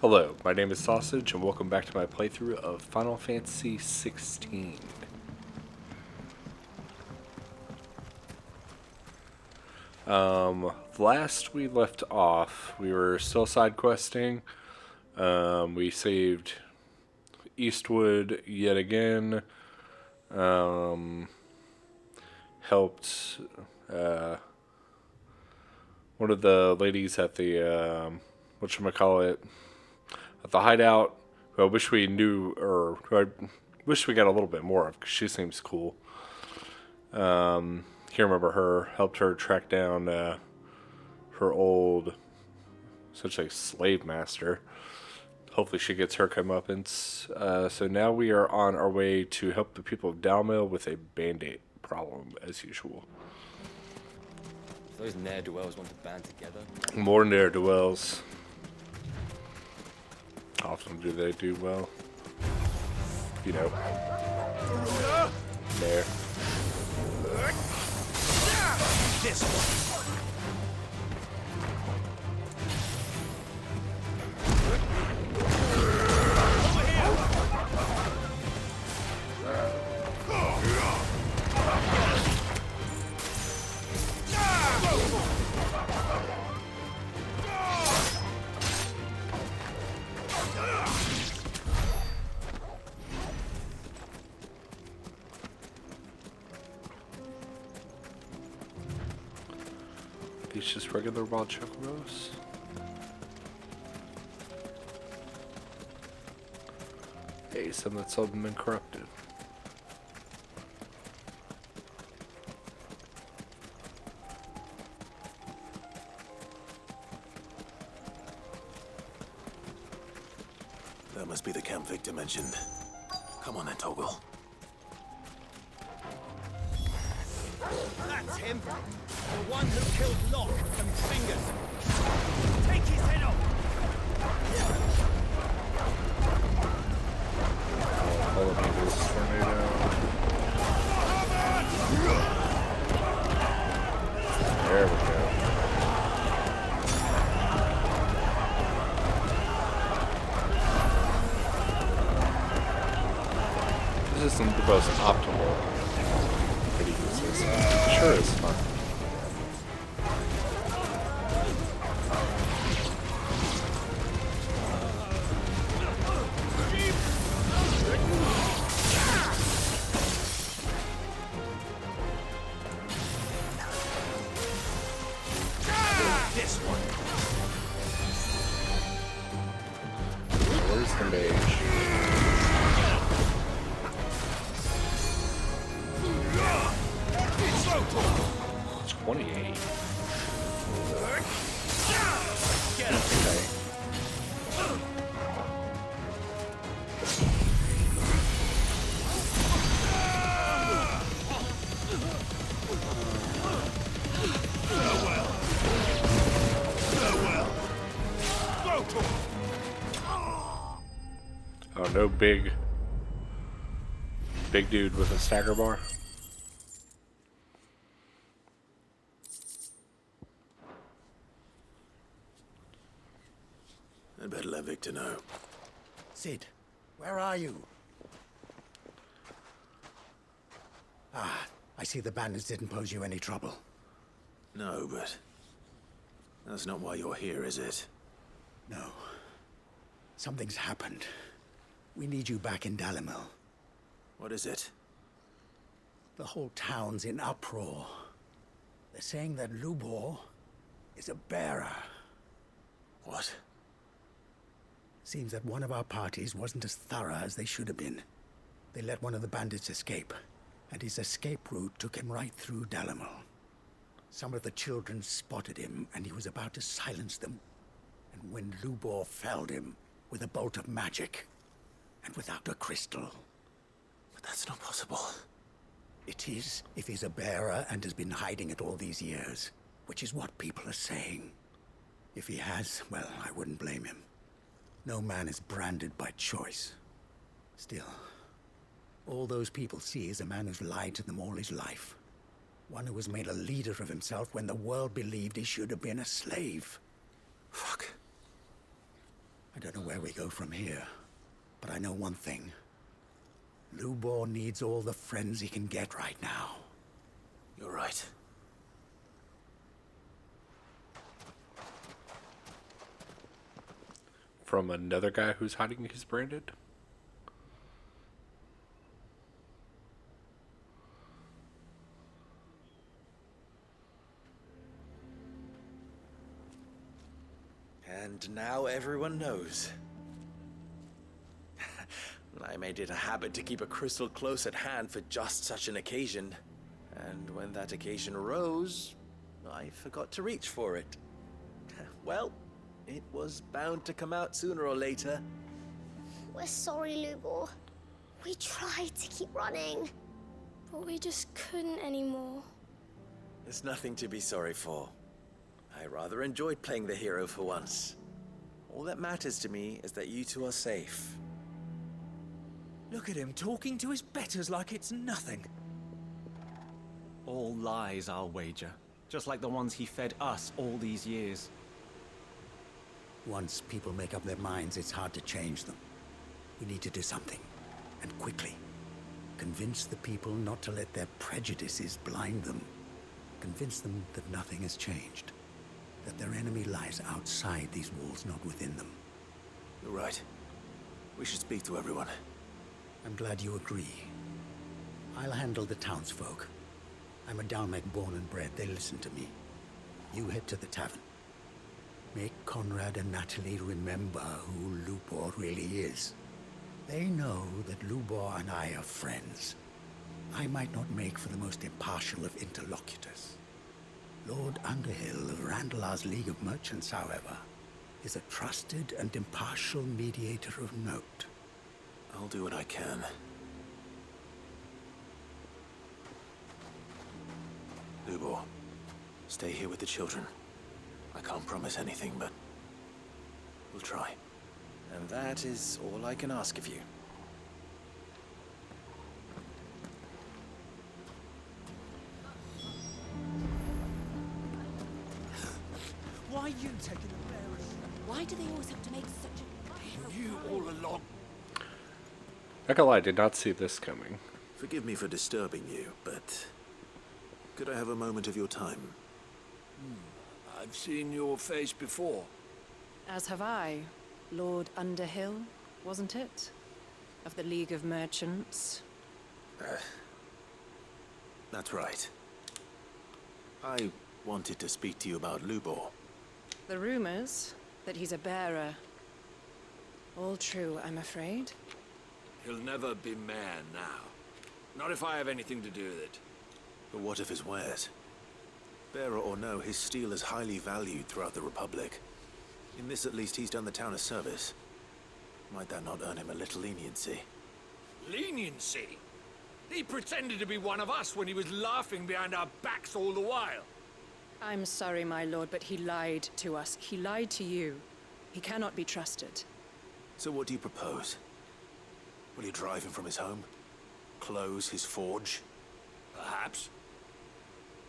Hello, my name is Sausage, and welcome back to my playthrough of Final Fantasy XVI. Last we left off, we were still side questing. We saved Eastwood yet again. Helped one of the ladies at the whatchamacallit, at the hideout, who I wish we knew, or who I wish we got a little bit more of, because she seems cool. Can't remember her. Helped her track down her old, essentially slave master. Hopefully she gets her comeuppance. So now we are on our way to help the people of Dalmil with a band-aid problem, as usual. If those ne'er-do-wells want to band together. More ne'er-do-wells. Often do they do well? You know. There. This one. These just regular wild chocobos? Hey, some that's all been corrupted. That must be the camp Victor mentioned. Come on then, Toggle. That's him! The one who killed Locke and Fingers! Take his head off! All of you this tornado. There we go. This isn't the most optimal way to use this. Sure is fun. This one. Where's the mage? 28. Okay. Oh, no big dude with a stagger bar. I'd better let Victor know. Sid, where are you? I see the bandits didn't pose you any trouble. No, but that's not why you're here, is it? No. Something's happened. We need you back in Dalimil. What is it? The whole town's in uproar. They're saying that Lubor is a bearer. What? Seems that one of our parties wasn't as thorough as they should have been. They let one of the bandits escape, and his escape route took him right through Dalimil. Some of the children spotted him, and he was about to silence them. And when Lubor felled him with a bolt of magic, and without a crystal. But that's not possible. It is, if he's a bearer and has been hiding it all these years, which is what people are saying. If he has, well, I wouldn't blame him. No man is branded by choice. Still, all those people see is a man who's lied to them all his life. One who was made a leader of himself when the world believed he should have been a slave. Fuck. I don't know where we go from here, but I know one thing. Lubor needs all the friends he can get right now. You're right. From another guy who's hiding his branded? And now everyone knows. I made it a habit to keep a crystal close at hand for just such an occasion. And when that occasion arose, I forgot to reach for it. Well, it was bound to come out sooner or later. We're sorry, Lubor. We tried to keep running, but we just couldn't anymore. There's nothing to be sorry for. I rather enjoyed playing the hero for once. All that matters to me is that you two are safe. Look at him talking to his betters like it's nothing. All lies, I'll wager. Just like the ones he fed us all these years. Once people make up their minds, it's hard to change them. We need to do something, and quickly. Convince the people not to let their prejudices blind them. Convince them that nothing has changed. That their enemy lies outside these walls, not within them. You're right. We should speak to everyone. I'm glad you agree. I'll handle the townsfolk. I'm a Dalmek born and bred. They listen to me. You head to the tavern. Make Conrad and Natalie remember who Lubor really is. They know that Lubor and I are friends. I might not make for the most impartial of interlocutors. Lord Underhill of Randalar's League of Merchants, however, is a trusted and impartial mediator of note. I'll do what I can. Lubor, stay here with the children. I can't promise anything, but we'll try. And that is all I can ask of you. Why are you taking the bearers? Why do they always have to make such a... You all along. Not gonna lie, I did not see this coming. Forgive me for disturbing you, but could I have a moment of your time? I've seen your face before. As have I. Lord Underhill, wasn't it? Of the League of Merchants. That's right. I wanted to speak to you about Lubor. The rumors that he's a bearer. All true, I'm afraid. He'll never be mayor now. Not if I have anything to do with it. But what of his wares? Bearer or no, his steel is highly valued throughout the Republic. In this at least, he's done the town a service. Might that not earn him a little leniency? Leniency? He pretended to be one of us when he was laughing behind our backs all the while. I'm sorry, my lord, but he lied to us. He lied to you. He cannot be trusted. So what do you propose? Will you drive him from his home? Close his forge? Perhaps.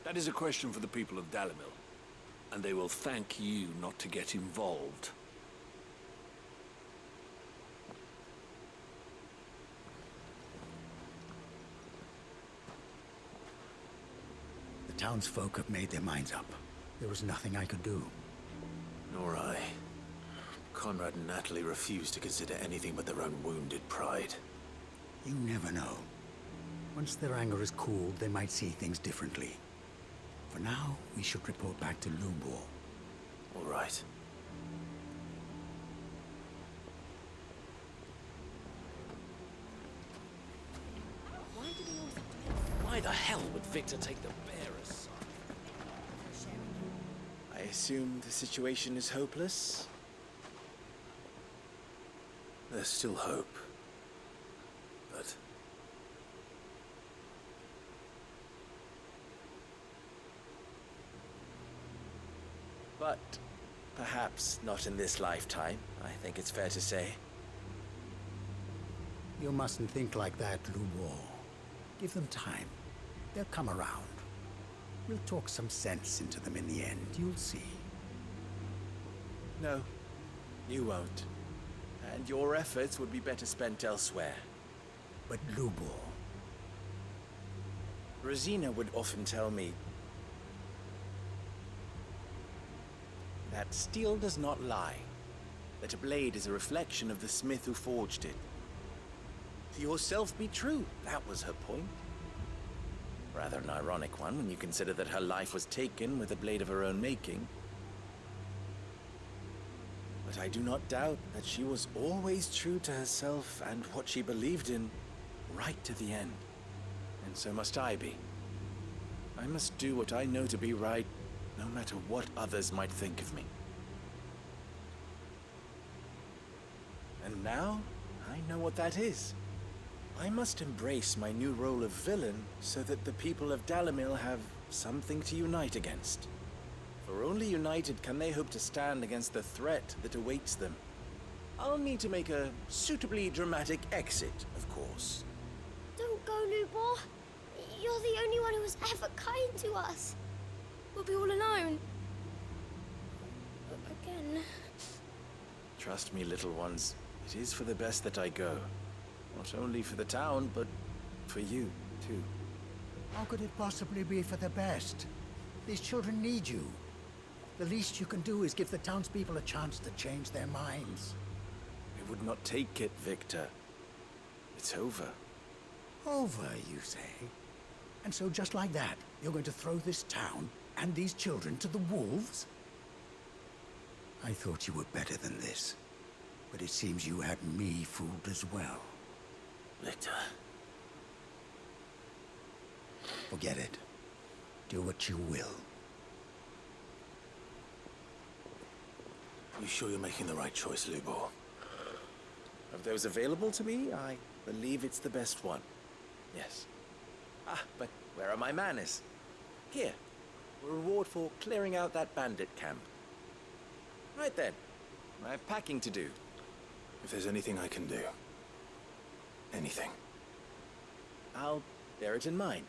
That is a question for the people of Dalimil. And they will thank you not to get involved. The townsfolk have made their minds up. There was nothing I could do. Nor I. Conrad and Natalie refuse to consider anything but their own wounded pride. You never know. Once their anger is cooled, they might see things differently. For now, we should report back to Lubor. All right. Why do they always have to make... Why the hell would Victor take the bearers? I assume the situation is hopeless? There's still hope. But But perhaps not in this lifetime, I think it's fair to say. You mustn't think like that, Lubor. Give them time. They'll come around. We'll talk some sense into them in the end, you'll see. No, you won't. and your efforts would be better spent elsewhere. But Lubor, Rosina would often tell me that steel does not lie, that a blade is a reflection of the smith who forged it. To yourself be true, that was her point. Rather an ironic one when you consider that her life was taken with a blade of her own making. But I do not doubt that she was always true to herself and what she believed in, right to the end. And so must I be. I must do what I know to be right, no matter what others might think of me. And now, I know what that is. I must embrace my new role of villain so that the people of Dalimil have something to unite against. For only united can they hope to stand against the threat that awaits them. I'll need to make a suitably dramatic exit, of course. Don't go, Lubor. You're the only one who was ever kind to us. We'll be all alone. Again. Trust me, little ones. It is for the best that I go. Not only for the town, but for you, too. how could it possibly be for the best? These children need you. The least you can do is give the townspeople a chance to change their minds. I would not take it, Victor. It's over. Over, you say? And so just like that, you're going to throw this town and these children to the wolves? I thought you were better than this. But it seems you had me fooled as well. Victor. Forget it. Do what you will. You sure you're making the right choice, Lubor? Of those available to me, I believe it's the best one. Yes. Ah, but where are my manners? Here. A reward for clearing out that bandit camp. Right then. I have packing to do. If there's anything I can do. Anything. I'll bear it in mind.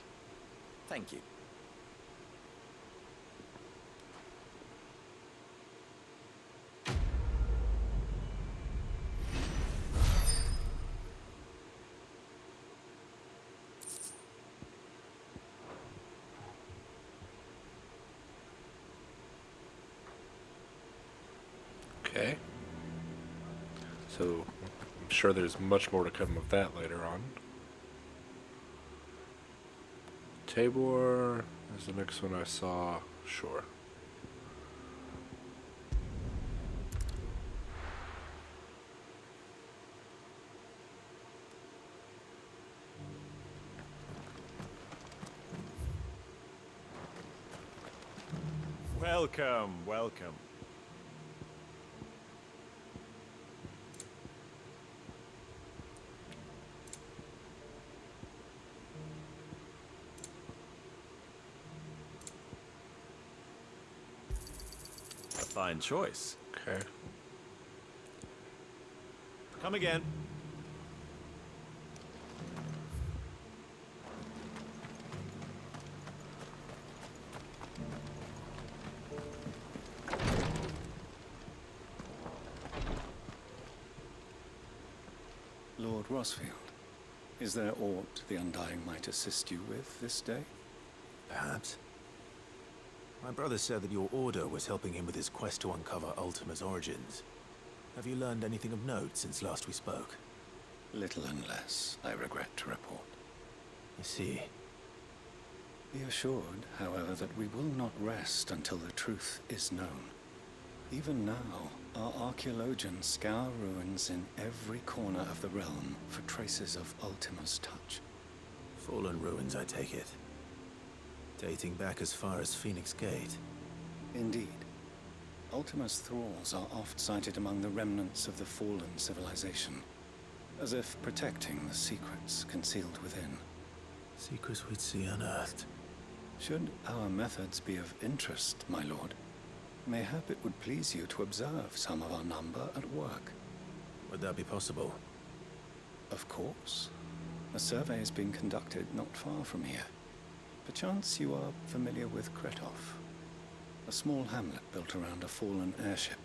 Thank you. Okay. So, I'm sure there's much more to come of that later on. Tabor is the next one I saw. Sure. Welcome, welcome. A fine choice. Okay. Come again. Lord Rosfield, is there aught the Undying might assist you with this day? Perhaps. My brother said that your order was helping him with his quest to uncover Ultima's origins. Have you learned anything of note since last we spoke? Little and less, I regret to report. I see. Be assured, however, that we will not rest until the truth is known. Even now, our archaeologians scour ruins in every corner of the realm for traces of Ultima's touch. Fallen ruins, I take it. Dating back as far as Phoenix Gate. Indeed. Ultima's thralls are oft sighted among the remnants of the fallen civilization, as if protecting the secrets concealed within. Secrets we'd see unearthed. Should our methods be of interest, my lord, mayhap it would please you to observe some of our number at work. Would that be possible? Of course. A survey is being conducted not far from here. Perchance you are familiar with Kretov, a small hamlet built around a fallen airship.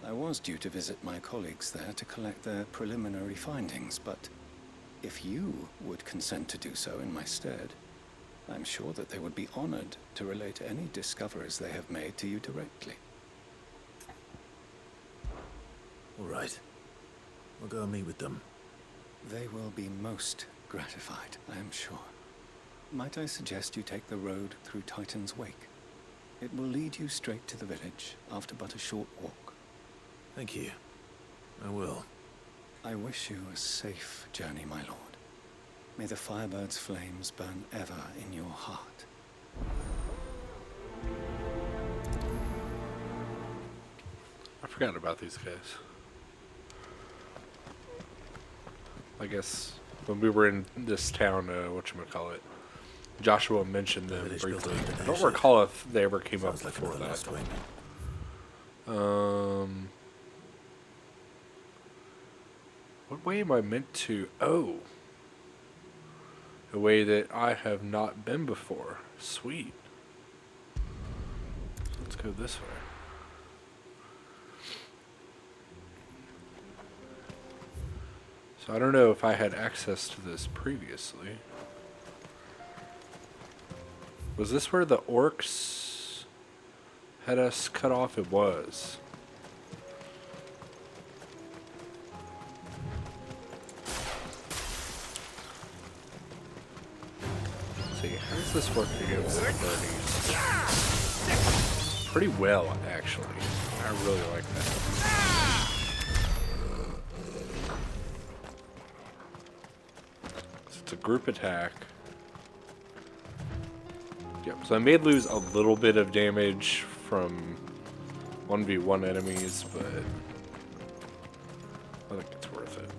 I was due to visit my colleagues there to collect their preliminary findings, but if you would consent to do so in my stead, I'm sure that they would be honored to relate any discoveries they have made to you directly. All right. We'll go and meet with them. They will be most gratified, I am sure. Might I suggest you take the road through Titan's Wake? It will lead you straight to the village after but a short walk. Thank you. I will. I wish you a safe journey, my lord. May the Firebird's flames burn ever in your heart. I forgot about these guys. I guess when we were in this town, whatchamacallit, Joshua mentioned them briefly. I don't recall if they ever came up before that. What way am I meant to? Oh. A way that I have not been before. Sweet. So let's go this way. So I don't know if I had access to this previously. Was this where the orcs had us cut off? It was. Let's see, how does this work against the birdies? Pretty well, actually. I really like that. It's a group attack. Yep, so I may lose a little bit of damage from 1v1 enemies, but I think it's worth it.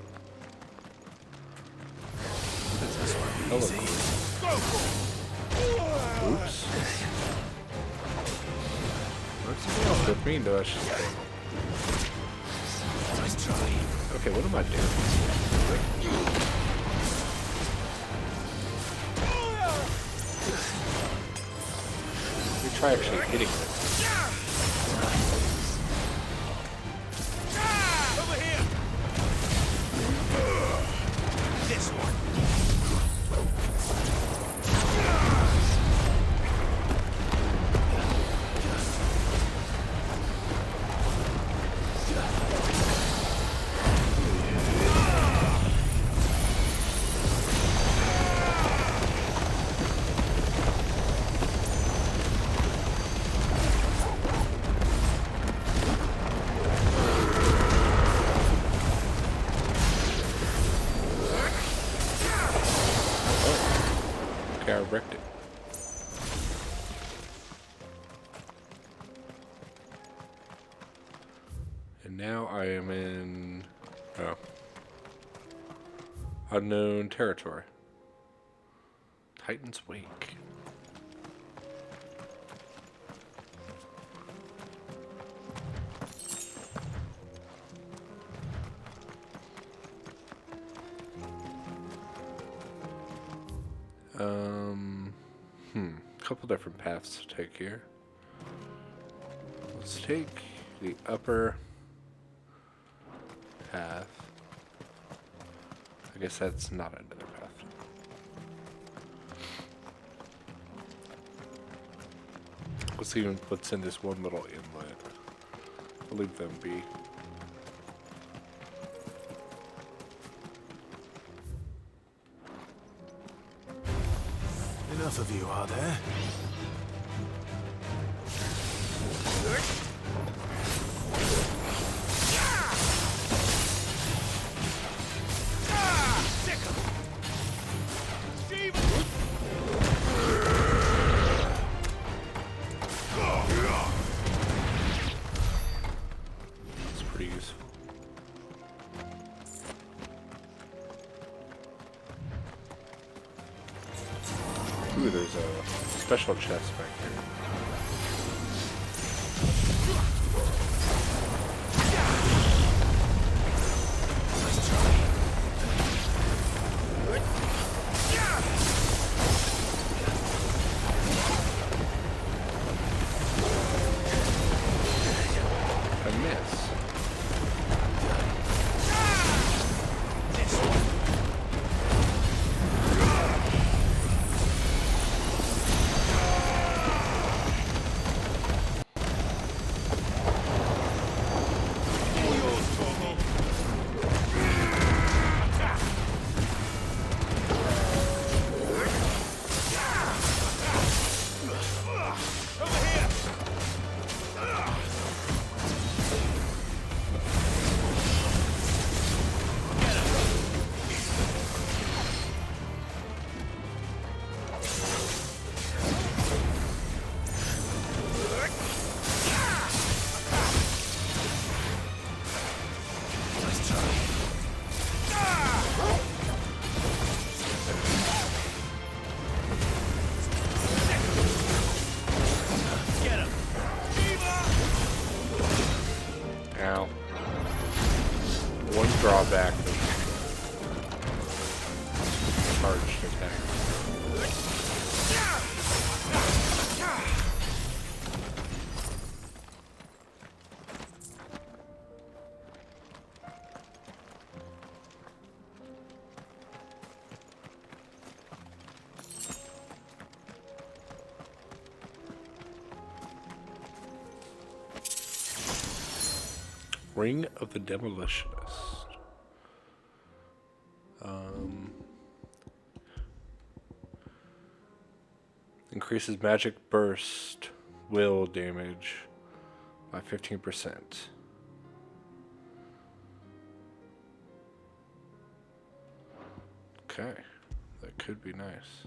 Hello. Oops. What's something else with me? No, I should say. Nice try. Okay, what am I doing? Try actually hitting this. Over here. This one. Okay, I wrecked it. And now I am in unknown territory. Titan's Wake. Couple different paths to take here. Let's take the upper path. I guess that's not another path. Let's see what's in this one little inlet. I'll leave them be. Enough of you, are there? It's pretty useful. Ooh, there's a special chest back here. I miss. drawback of charged attack. Ring of the Demolitionist. Increases magic burst will damage by 15%. Okay, that could be nice.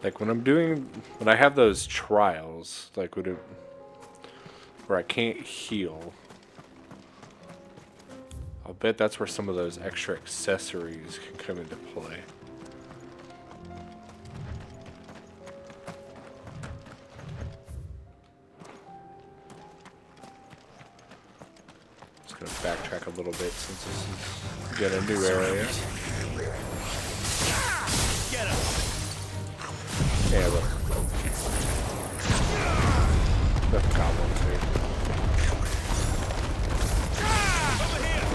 Like when I have those trials, like where I can't heal, I'll bet that's where some of those extra accessories can come into play. Just gonna backtrack a little bit since this is again a new area. Get him! Yeah, look. The goblins here. Over here!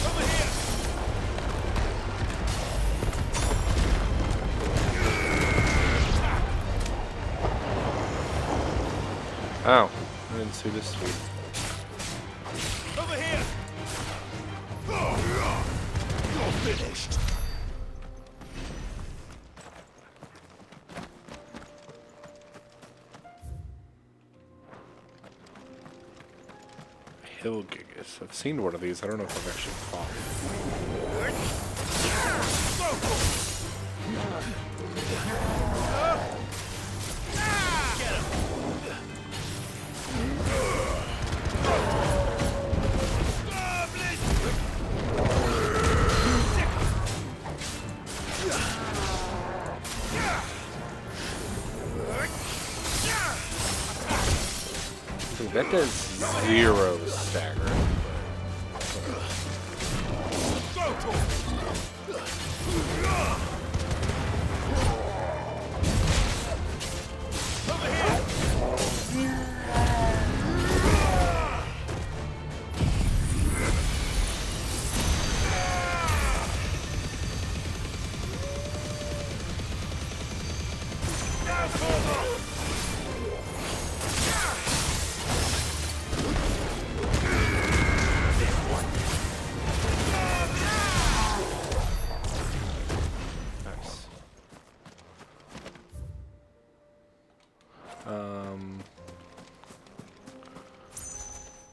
Over here! Oh, I didn't see this sweet. Over here! You're finished! Hilgigus. I've seen one of these. I don't know if I've actually fought. Get him! Dude, that does 0 stagger.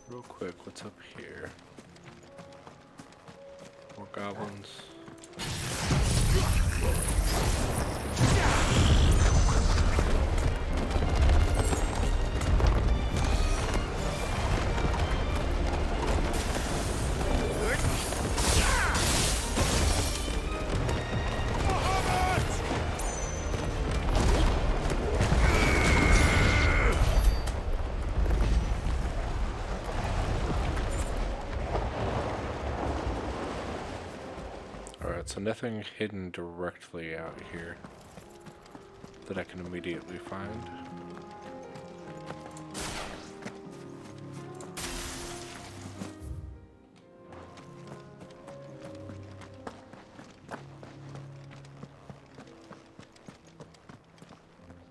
Real quick, what's up here? More goblins. So nothing hidden directly out here that I can immediately find.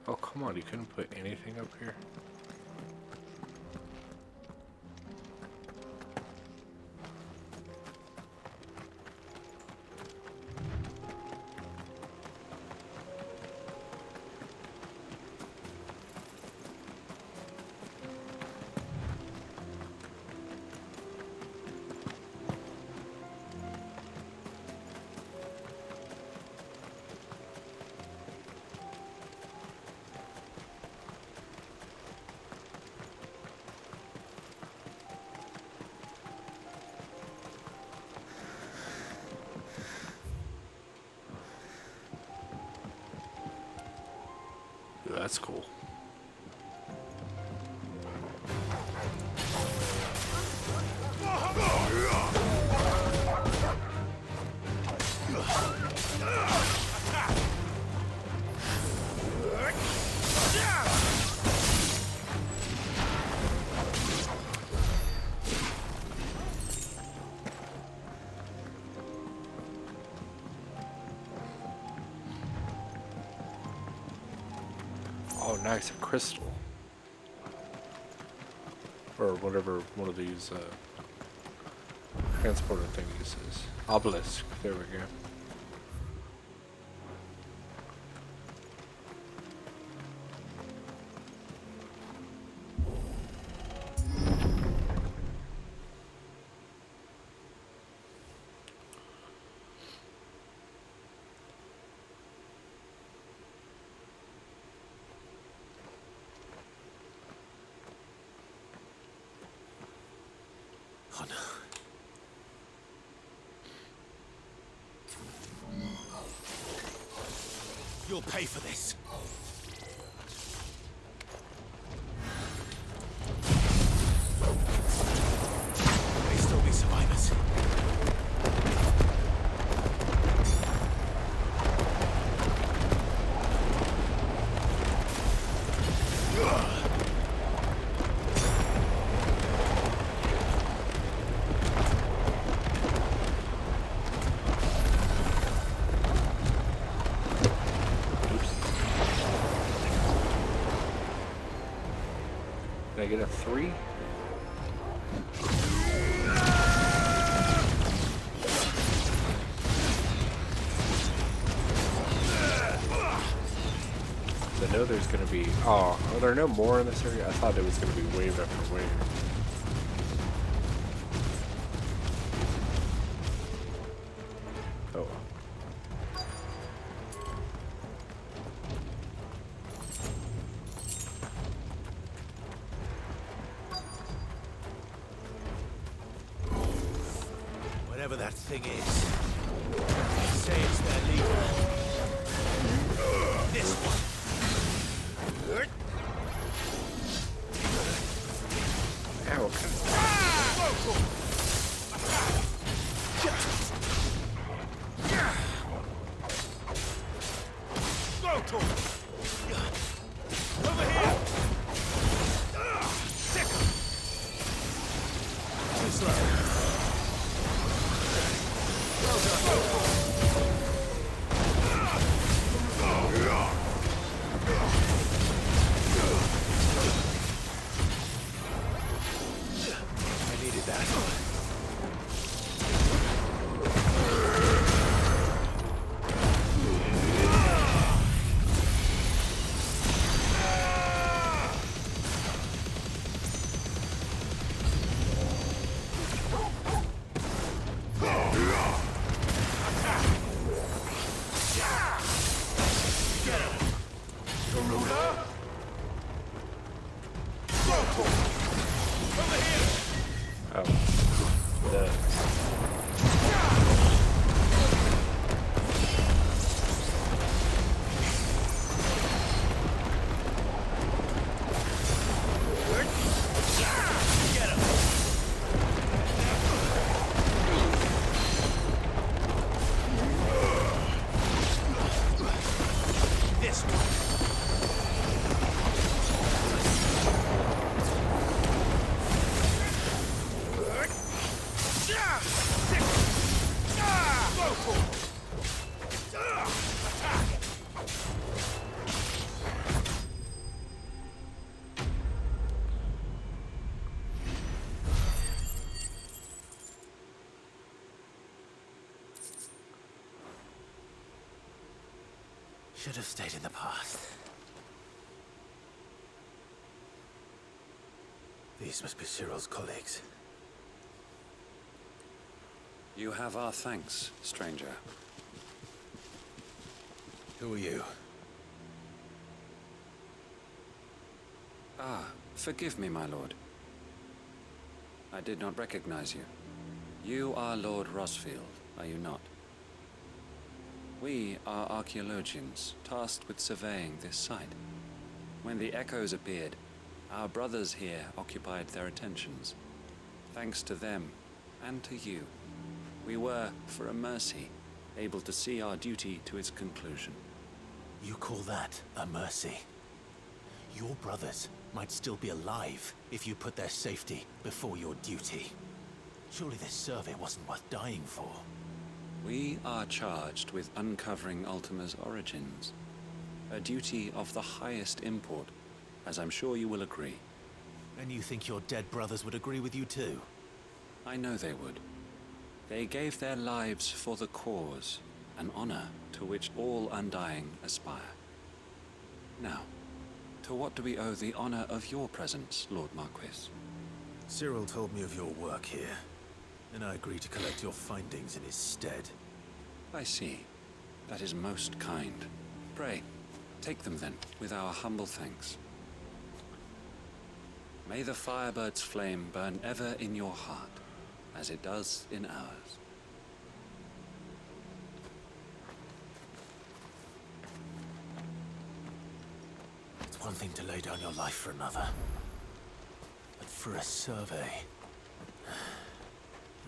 Oh, come on, you couldn't put anything up here? That's cool. Oh, nice, a crystal. Or whatever one of these transporter thingies is. Obelisk, there we go. Oh no. You'll pay for this. May still be survivors. Can I get a 3? I know there's gonna be. Oh, are there no more in this area? I thought it was gonna be wave after wave. Oh. Whatever that thing is, say it's their leader. This one. Ow. Over here. Sick. Too slow. I needed that. Oh. The. This one. Should have stayed in the past. These must be Cyril's colleagues. You have our thanks, stranger. Who are you? Ah, forgive me, my lord. I did not recognize you. You are Lord Rosfield, are you not? We are archaeologians tasked with surveying this site. When the Echoes appeared, our brothers here occupied their attentions. Thanks to them, and to you, we were, for a mercy, able to see our duty to its conclusion. You call that a mercy? Your brothers might still be alive if you put their safety before your duty. Surely this survey wasn't worth dying for. We are charged with uncovering Ultima's origins. A duty of the highest import, as I'm sure you will agree. And you think your dead brothers would agree with you too? I know they would. They gave their lives for the cause, an honor to which all Undying aspire. Now, to what do we owe the honor of your presence, Lord Marquis? Cyril told me of your work here, and I agreed to collect your findings in his stead. I see. That is most kind. Pray, take them then, with our humble thanks. May the Firebird's flame burn ever in your heart, as it does in ours. It's one thing to lay down your life for another, but for a survey...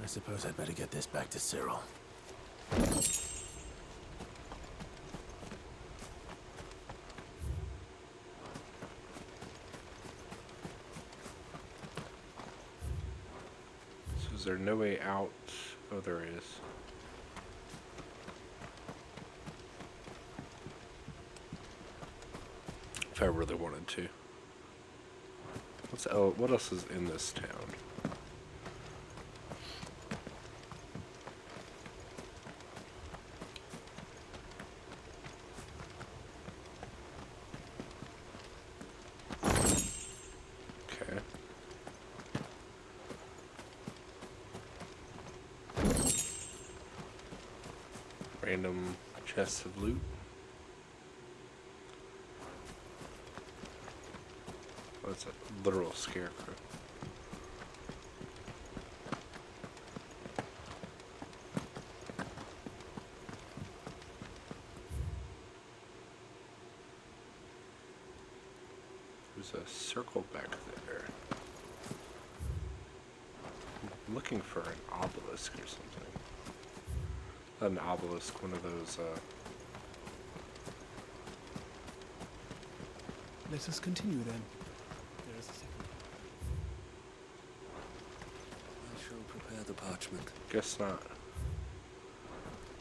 I suppose I'd better get this back to Cyril. So is there no way out? Oh, there is. If I really wanted to. What else is in this town? Okay. Random chests of loot. Oh, it's a literal scarecrow. There's a circle back there. I'm looking for an obelisk or something. Not an obelisk, one of those, Let us continue then. There is a second. I shall prepare the parchment. Guess not.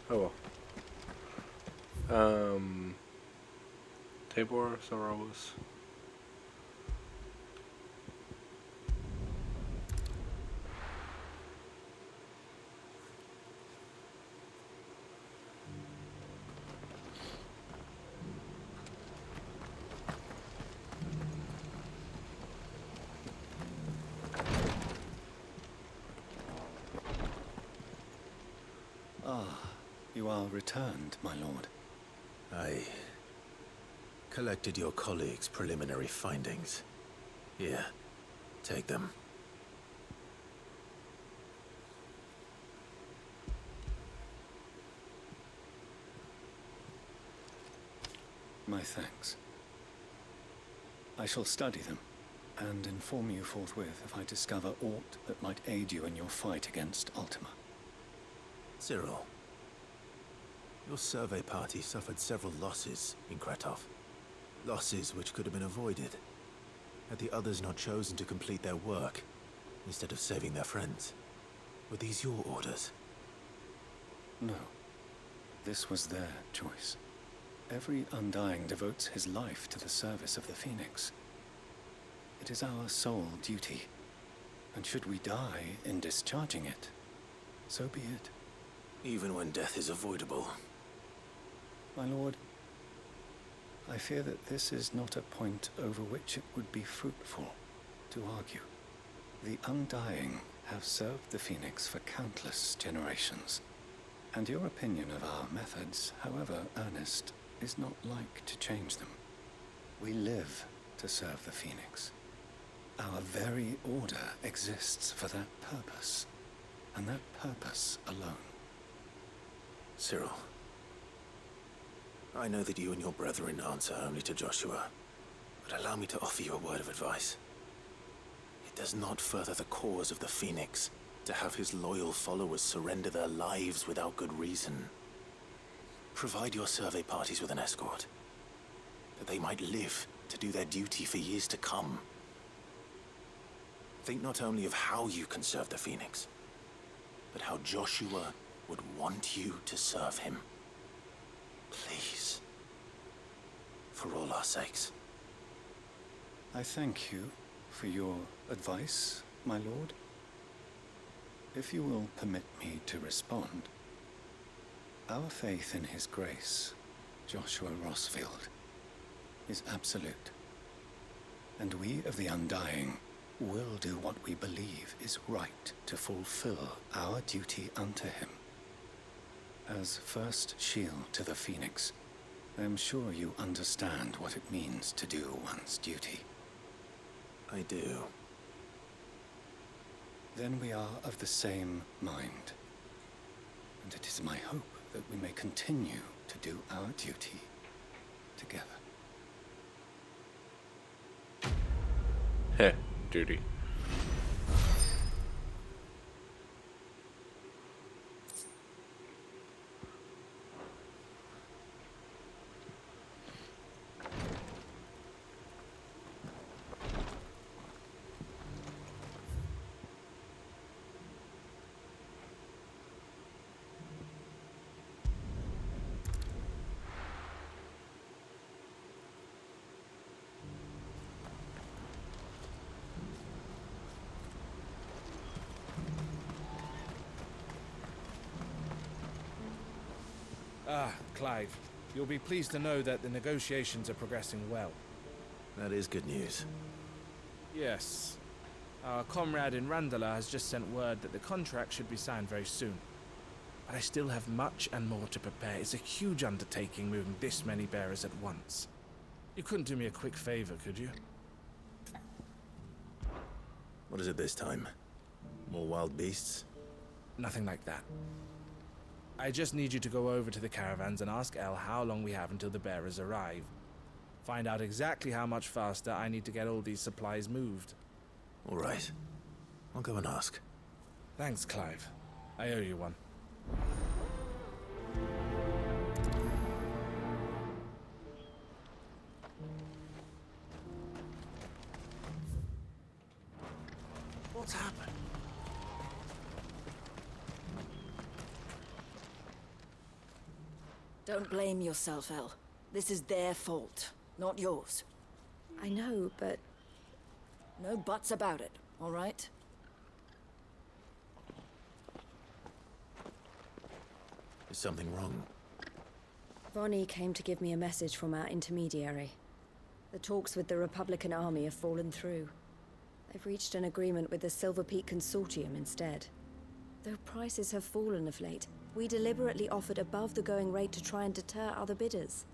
Oh well. Tabor, Zorawas. You are returned, my lord. I collected your colleagues' preliminary findings. Here, take them. My thanks. I shall study them, and inform you forthwith if I discover aught that might aid you in your fight against Ultima. Cyril, your survey party suffered several losses in Kratov. Losses which could have been avoided, had the others not chosen to complete their work, instead of saving their friends. Were these your orders? No. This was their choice. Every Undying devotes his life to the service of the Phoenix. It is our sole duty, and should we die in discharging it, so be it. Even when death is avoidable. My lord, I fear that this is not a point over which it would be fruitful to argue. The Undying have served the Phoenix for countless generations, and your opinion of our methods, however earnest, is not like to change them. We live to serve the Phoenix. Our very order exists for that purpose, and that purpose alone. Cyril, I know that you and your brethren answer only to Joshua. But allow me to offer you a word of advice. It does not further the cause of the Phoenix to have his loyal followers surrender their lives without good reason. Provide your survey parties with an escort, that they might live to do their duty for years to come. Think not only of how you can serve the Phoenix, but how Joshua would want you to serve him. Please. For all our sakes. I thank you for your advice, my lord. If you will permit me to respond, our faith in his grace, Joshua Rossfield, is absolute. And we of the Undying will do what we believe is right to fulfill our duty unto him. As first shield to the Phoenix, I am sure you understand what it means to do one's duty. I do. Then we are of the same mind. And it is my hope that we may continue to do our duty together. Heh, duty. Ah, Clive. You'll be pleased to know that the negotiations are progressing well. That is good news. Yes. Our comrade in Randala has just sent word that the contract should be signed very soon. But I still have much and more to prepare. It's a huge undertaking moving this many bearers at once. You couldn't do me a quick favor, could you? What is it this time? More wild beasts? Nothing like that. I just need you to go over to the caravans and ask El how long we have until the bearers arrive. Find out exactly how much faster I need to get all these supplies moved. All right. I'll go and ask. Thanks, Clive. I owe you one. What's happened? Don't blame yourself, El. This is their fault, not yours. I know, but... No buts about it, all right? Is something wrong? Vonnie came to give me a message from our intermediary. The talks with the Republican army have fallen through. They've reached an agreement with the Silver Peak Consortium instead. Though prices have fallen of late, we deliberately offered above the going rate to try and deter other bidders.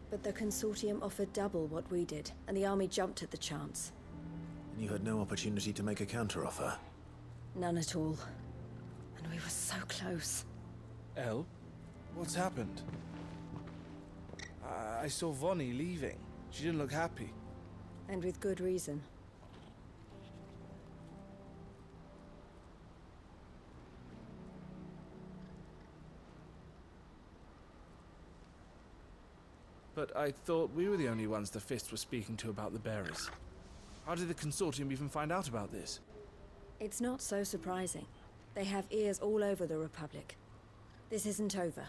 But the Consortium offered double what we did, and the army jumped at the chance. And you had no opportunity to make a counteroffer? None at all. And we were so close. El? What's happened? I saw Vonnie leaving. She didn't look happy. And with good reason. But I thought we were the only ones the Fist were speaking to about the bearers. How did the Consortium even find out about this? It's not so surprising. They have ears all over the Republic. This isn't over.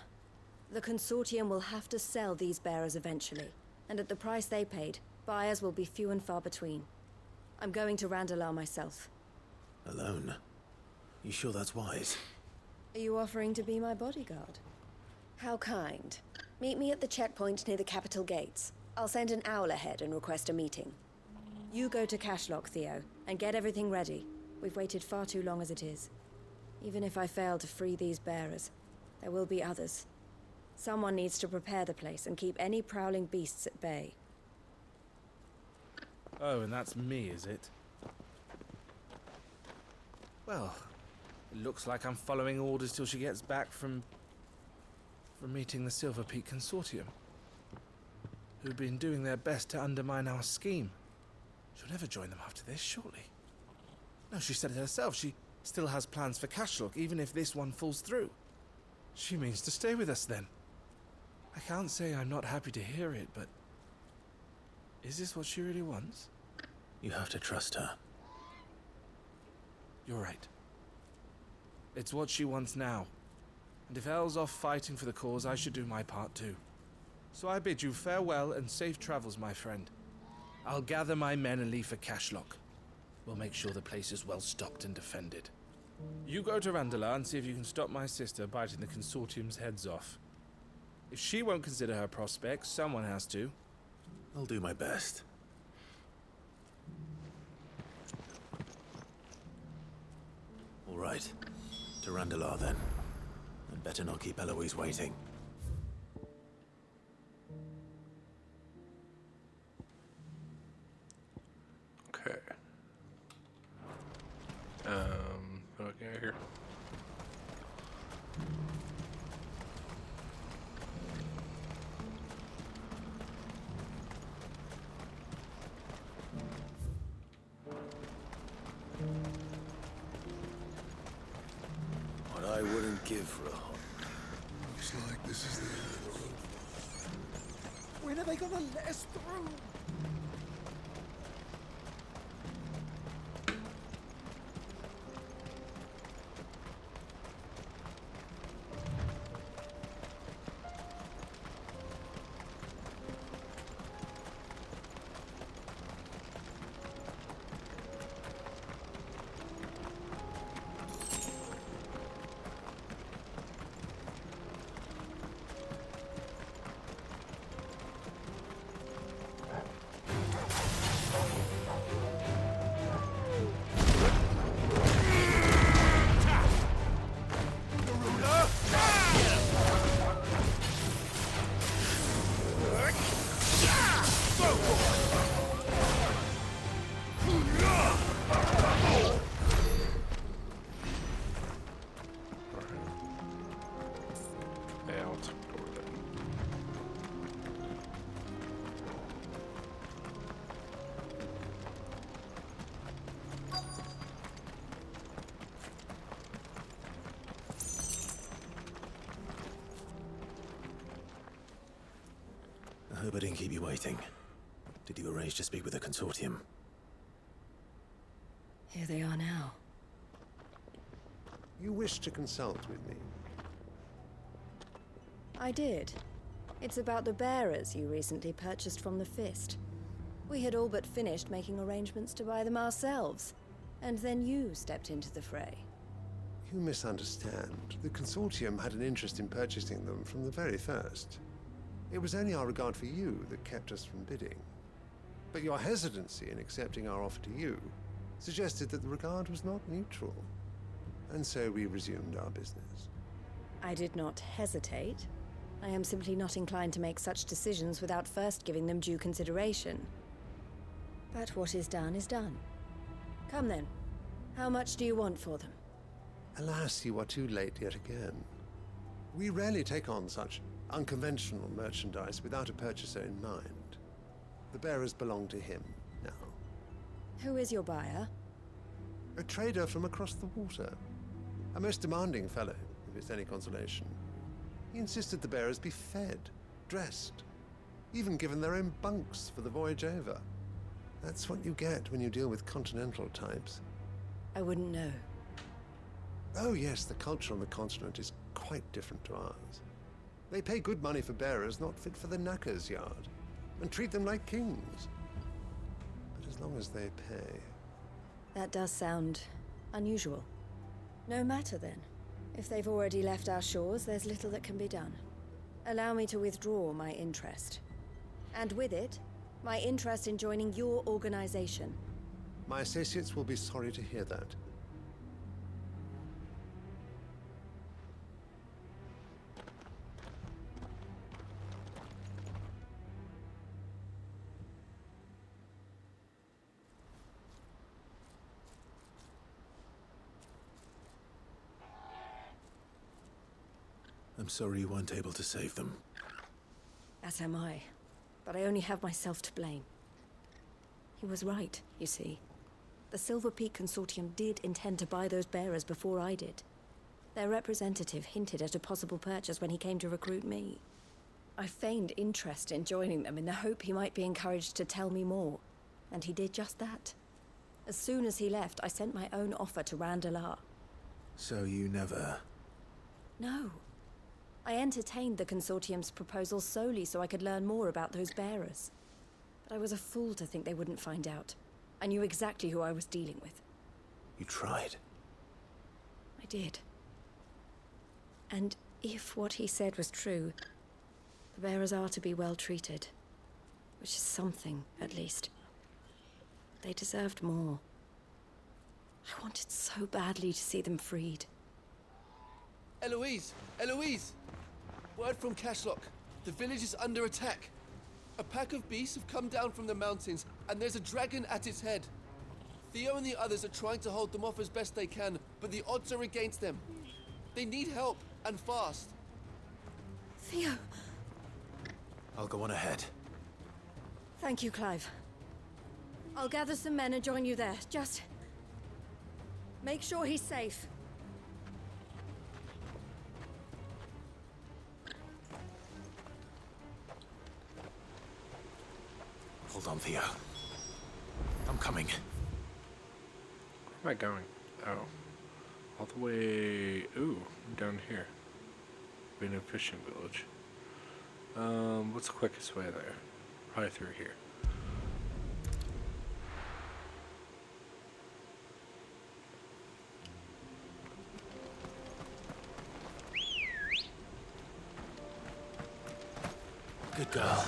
The Consortium will have to sell these bearers eventually, and at the price they paid, buyers will be few and far between. I'm going to Randalar myself. Alone? You sure that's wise? Are you offering to be my bodyguard? How kind. Meet me at the checkpoint near the capital gates. I'll send an owl ahead and request a meeting. You go to Cashlock, Theo, and get everything ready. We've waited far too long as it is. Even if I fail to free these bearers, there will be others. Someone needs to prepare the place and keep any prowling beasts at bay. Oh, and that's me, is it? Well, it looks like I'm following orders till she gets back from meeting the Silver Peak Consortium. who've been doing their best to undermine our scheme. She'll never join them after this, surely. No, she said it herself. She still has plans for Cashlock, even if this one falls through. She means to stay with us then. I can't say I'm not happy to hear it, but... is this what she really wants? You have to trust her. You're right. It's what she wants now. And if Elle's off fighting for the cause, I should do my part too. So I bid you farewell and safe travels, my friend. I'll gather my men and leave for Cashlock. We'll make sure the place is well stocked and defended. You go to Randala and see if you can stop my sister biting the Consortium's heads off. If she won't consider her prospects, someone has to. I'll do my best. All right. To Randalar, then. I'd better not keep Eloise waiting. Okay. Okay, here. What I wouldn't give for a hot. Looks like this is the end of the road. When are they gonna let us through? I hope I didn't keep you waiting. Did you arrange to speak with the Consortium? Here they are now. You wish to consult with me? I did. It's about the bearers you recently purchased from the Fist. We had all but finished making arrangements to buy them ourselves. And then you stepped into the fray. You misunderstand. The Consortium had an interest in purchasing them from the very first. It was only our regard for you that kept us from bidding. But your hesitancy in accepting our offer to you suggested that the regard was not mutual. And so we resumed our business. I did not hesitate. I am simply not inclined to make such decisions without first giving them due consideration. But what is done is done. Come then. How much do you want for them? Alas, you are too late yet again. We rarely take on such unconventional merchandise without a purchaser in mind. The bearers belong to him now. Who is your buyer? A trader from across the water. A most demanding fellow, if it's any consolation. He insisted the bearers be fed, dressed, even given their own bunks for the voyage over. That's what you get when you deal with continental types. I wouldn't know. Oh yes, the culture on the continent is quite different to ours. They pay good money for bearers not fit for the knacker's yard, and treat them like kings. But as long as they pay... That does sound unusual. No matter then. If they've already left our shores, there's little that can be done. Allow me to withdraw my interest. And with it, my interest in joining your organization. My associates will be sorry to hear that. I'm sorry you weren't able to save them. As am I. but I only have myself to blame. He was right, you see. The Silver Peak Consortium did intend to buy those bearers before I did. Their representative hinted at a possible purchase when he came to recruit me. I feigned interest in joining them in the hope he might be encouraged to tell me more, and he did just that. As soon as he left, I sent my own offer to Randalar. So you never... No. I entertained the Consortium's proposal solely so I could learn more about those bearers. But I was a fool to think they wouldn't find out. I knew exactly who I was dealing with. You tried. I did. And if what he said was true, the bearers are to be well treated. Which is something, at least. They deserved more. I wanted so badly to see them freed. Eloise! Eloise! Word from Cashlock. The village is under attack. A pack of beasts have come down from the mountains, and there's a dragon at its head. Theo and the others are trying to hold them off as best they can, but the odds are against them. They need help, and fast. Theo! I'll go on ahead. Thank you, Clive. I'll gather some men and join you there. Just... make sure he's safe. Hold on, Theo. I'm coming. Where am I going? Oh. All the way... Ooh, down here. Been a fishing village. What's the quickest way there? Probably through here. Good girl.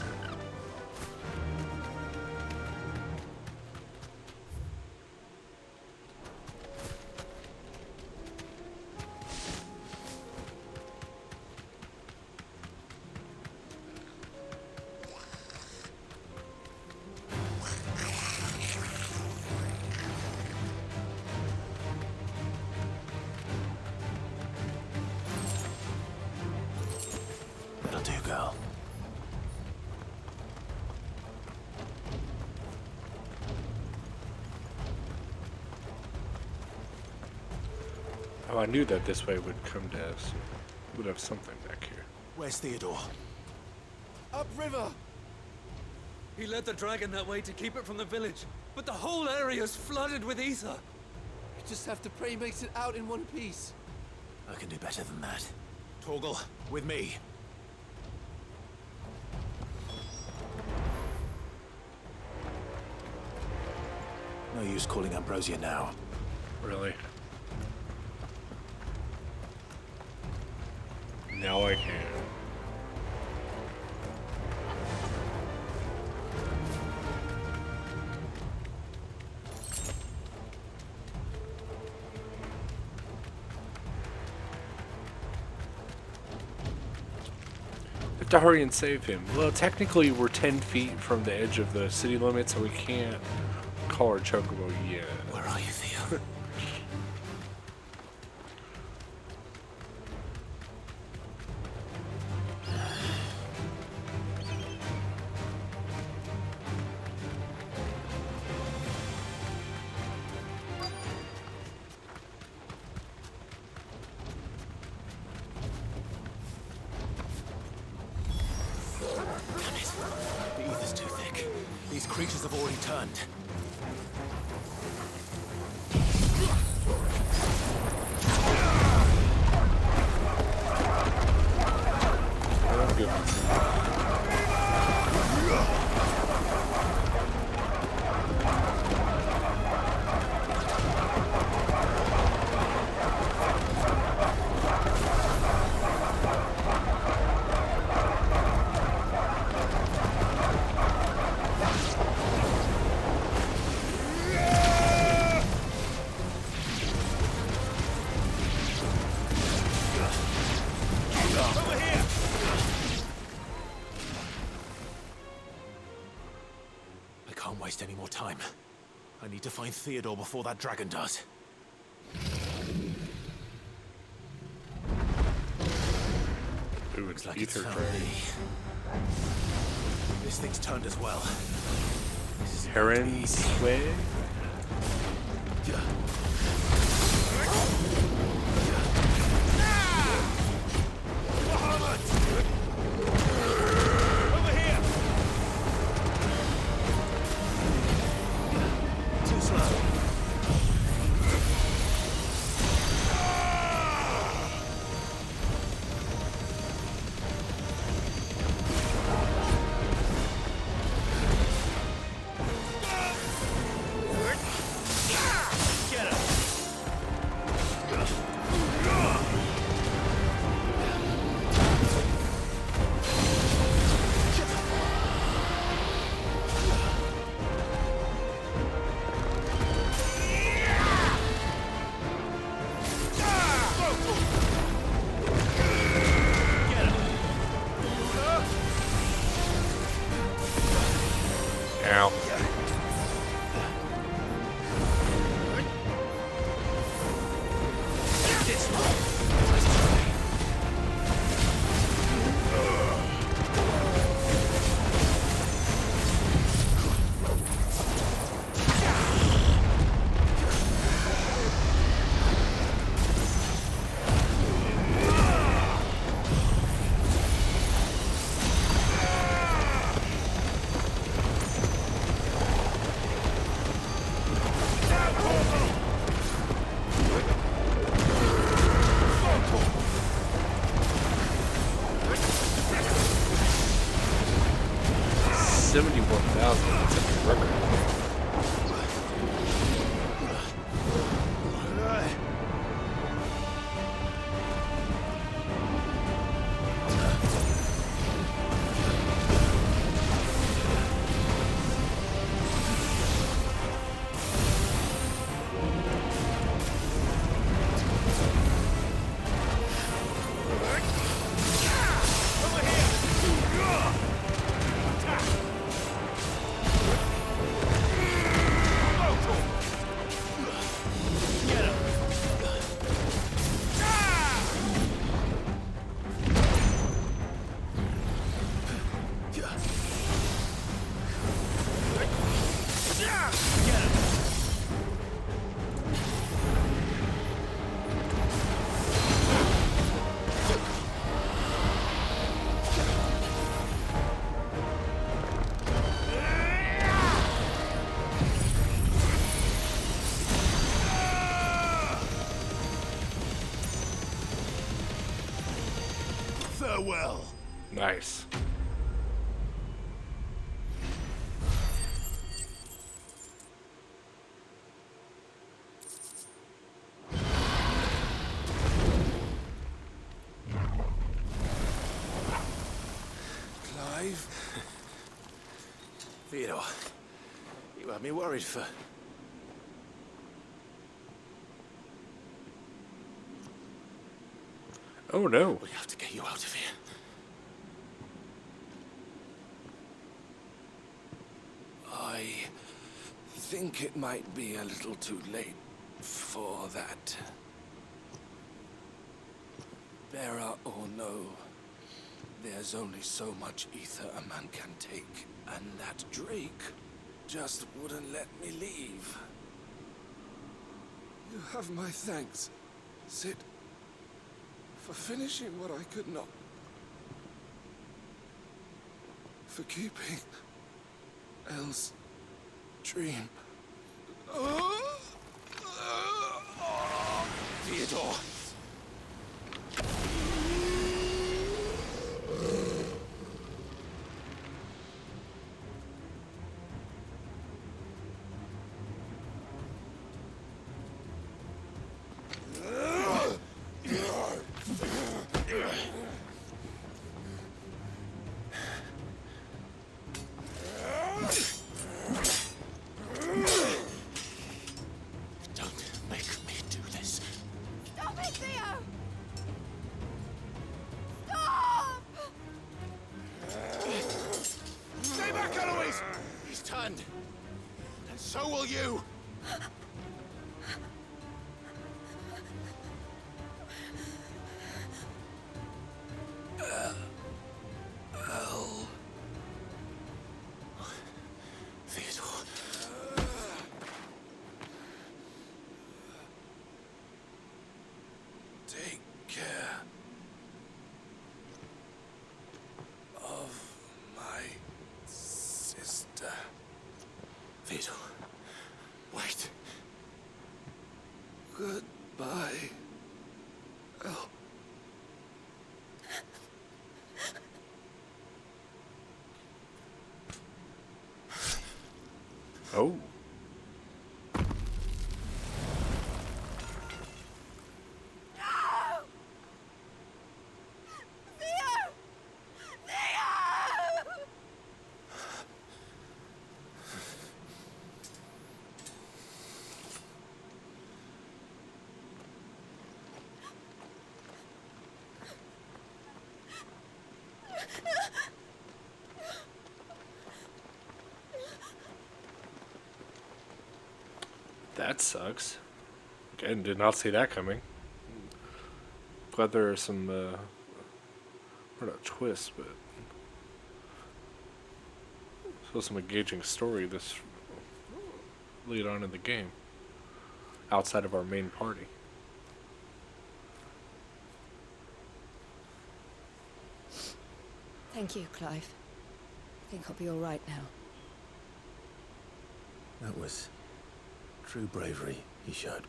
That'll do, girl. Oh, I knew that this way would come to us. Would have something back here. Where's Theodore? Upriver! He led the dragon that way to keep it from the village, but the whole area's flooded with ether. We just have to pray he makes it out in one piece. I can do better than that. Torgal, with me. No use calling Ambrosia now. Really? Now I can. We have to hurry and save him. Well, technically we're 10 feet from the edge of the city limit, so we can't call our Chocobo yet. Where are you, Theo? The ether's too thick. These creatures have already turned. I can't waste any more time. I need to find Theodore before that dragon does. Ooh, Looks like ether it's found dragon. me. This thing's turned as well. Heron's way? Over here! Too slow. Ow. Farewell. Nice. Clive? Theodore, you had me worried for... Oh no. We have to get you out of here. I think it might be a little too late for that. Bearer or no, there's only so much ether a man can take, and that Drake just wouldn't let me leave. You have my thanks, Sid, for finishing what I could not. For keeping Elle's dream. Theodore! So will you! take care of my sister. Theodore, wait. Goodbye. Oh. Oh. That sucks. Again, did not see that coming. Glad there are some, not twists, but still some engaging story this lead on in the game. Outside of our main party. Thank you, Clive. I think I'll be all right now. That was true bravery he showed.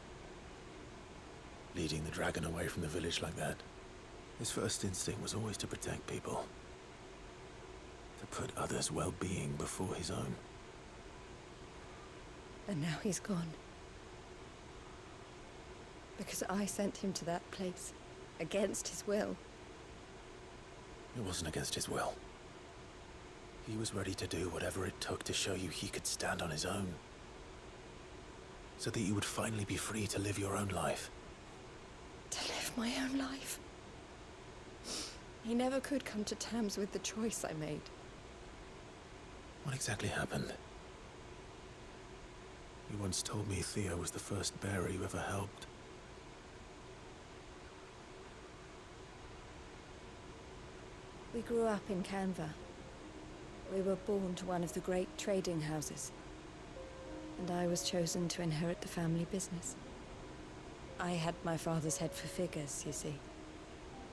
Leading the dragon away from the village like that. His first instinct was always to protect people. To put others' well-being before his own. And now he's gone. Because I sent him to that place, against his will. It wasn't against his will. He was ready to do whatever it took to show you he could stand on his own. So that you would finally be free to live your own life. To live my own life. He never could come to terms with the choice I made. What exactly happened? You once told me Theo was the first bearer you ever helped. We grew up in Canva. We were born to one of the great trading houses. And I was chosen to inherit the family business. I had my father's head for figures, you see.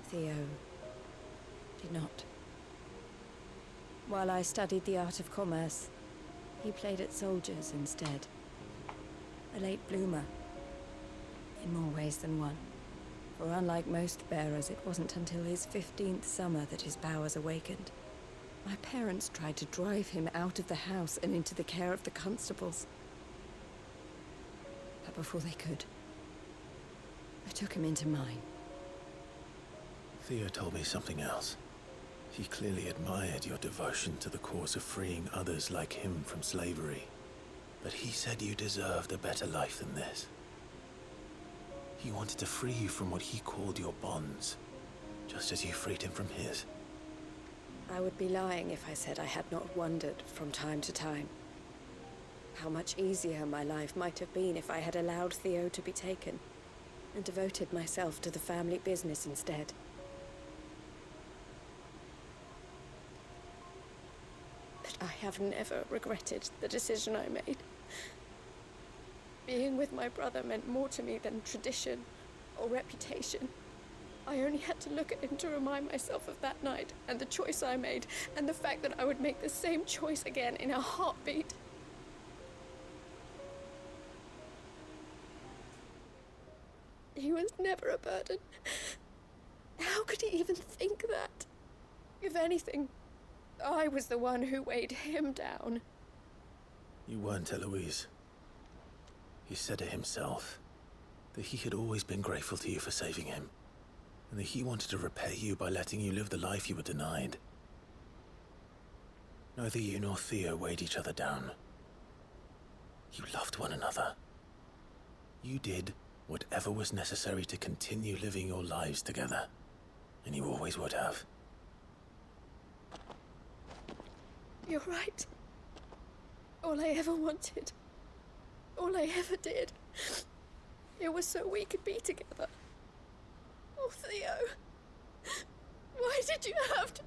Theo did not. While I studied the art of commerce, he played at soldiers instead. A late bloomer, in more ways than one. For unlike most bearers, it wasn't until his 15th summer that his powers awakened. My parents tried to drive him out of the house and into the care of the constables. But before they could, I took him into mine. Theo told me something else. He clearly admired your devotion to the cause of freeing others like him from slavery. But he said you deserved a better life than this. He wanted to free you from what he called your bonds, just as you freed him from his. I would be lying if I said I had not wondered from time to time how much easier my life might have been if I had allowed Theo to be taken and devoted myself to the family business instead. But I have never regretted the decision I made. Being with my brother meant more to me than tradition or reputation. I only had to look at him to remind myself of that night and the choice I made and the fact that I would make the same choice again in a heartbeat. He was never a burden. How could he even think that? If anything, I was the one who weighed him down. You weren't, Eloise. He said it himself, that he had always been grateful to you for saving him, and that he wanted to repay you by letting you live the life you were denied. Neither you nor Theo weighed each other down. You loved one another. You did whatever was necessary to continue living your lives together, and you always would have. You're right. All I ever wanted, all I ever did, it was so we could be together. Oh, Theo, why did you have to...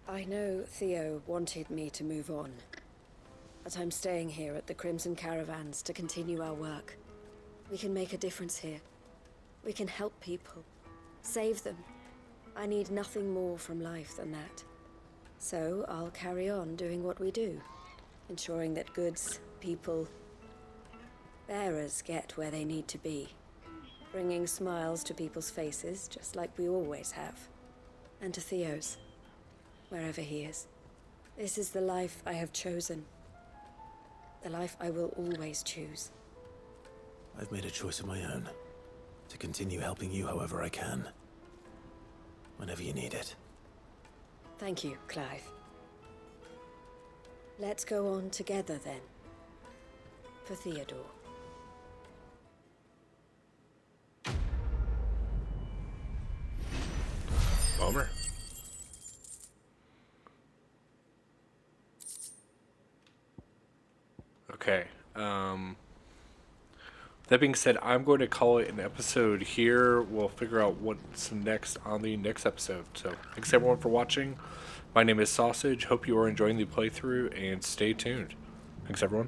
I know Theo wanted me to move on, but I'm staying here at the Crimson Caravans to continue our work. We can make a difference here. We can help people, save them. I need nothing more from life than that. So I'll carry on doing what we do, ensuring that goods, people, bearers get where they need to be, bringing smiles to people's faces just like we always have, and to Theo's, wherever he is. This is the life I have chosen, the life I will always choose. I've made a choice of my own, to continue helping you however I can, whenever you need it. Thank you, Clive. Let's go on together then, for Theodore. Bummer. Okay. That being said, I'm going to call it an episode here. We'll figure out what's next on the next episode. So, thanks everyone for watching. My name is Sausage. Hope you are enjoying the playthrough and stay tuned. Thanks everyone.